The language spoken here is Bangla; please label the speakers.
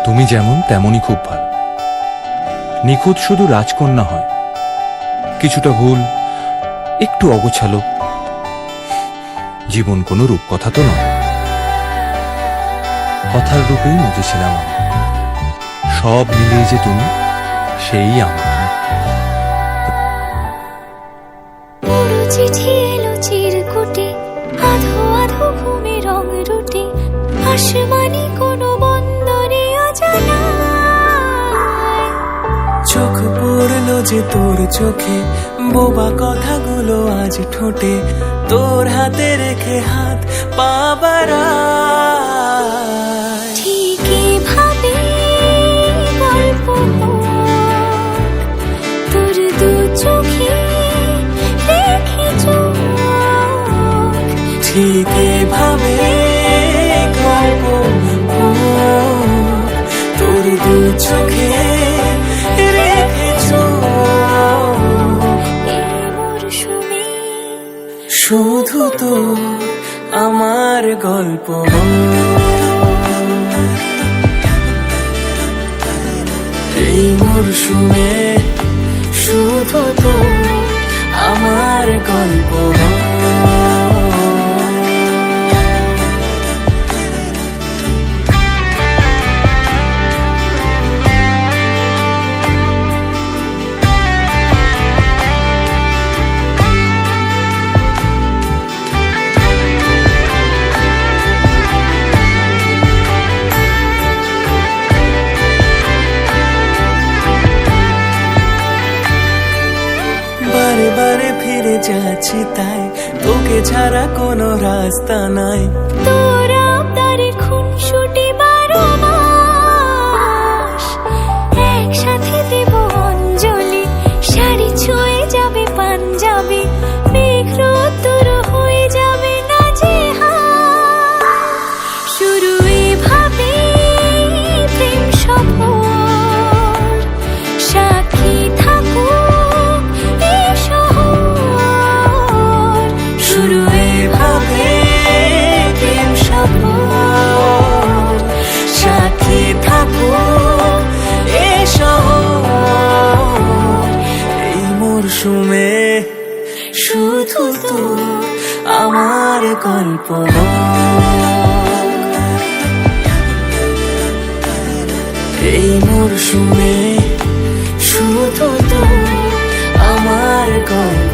Speaker 1: তুমি যেমন তেমনই খুব ভালো। নিখুঁত শুধু রাজকন্যা হয়, কিছুটা ভুল, একটু অগোছালো। জীবন কোনো রূপকথা তো নয়। কথার রূপেই মজেছিলাম আমি। সব মিলিয়ে যে তুমি, সেই আমার।
Speaker 2: চিঠি এলো চিরকুটে, আধো আধো ঘুমে রং রুটে, আসমানি কোনো বন্দরে অজানায়।
Speaker 3: চোখ পড়লো যে তোর চোখে, বোবা কথাগুলো আজ ঠোঁটে, তোর হাতে রেখে হাত পা বাড়ায়।
Speaker 2: ঠিক এভাবে গল্প হোক, তোর দু চোখে রেখে চোখ।
Speaker 3: ঠিক এভাবে গল্প হোক, তোর দু চোখে রেখে চোখ।
Speaker 2: এই মরশুমে
Speaker 3: শুধু তো আমার গল্প। এই মরশুমে শুধু তো আমার গল্প। বারে বারে ফিরে যাচ্ছি তাই, তোকে ছাড়া কোনো রাস্তা নাই।
Speaker 2: তোর আবদারে খুনসুটি 12 মাস, একসাথে দেব অঞ্জলি, শাড়ি ছুঁয়ে যাবে পাঞ্জাবি, মেঘ রোদ্দুর হয়ে যাবে নাজেহাল। শুরু এভাবে প্রেম সফর, সাক্ষী থাকুক এই শহর।
Speaker 3: শুরু এভাবে প্রেম সফর, সাথী থাকুক এ শহর। এই মরশুমে শুধু তো আমার গল্প। এই মরশুমে শুধু তো আমার গল্প।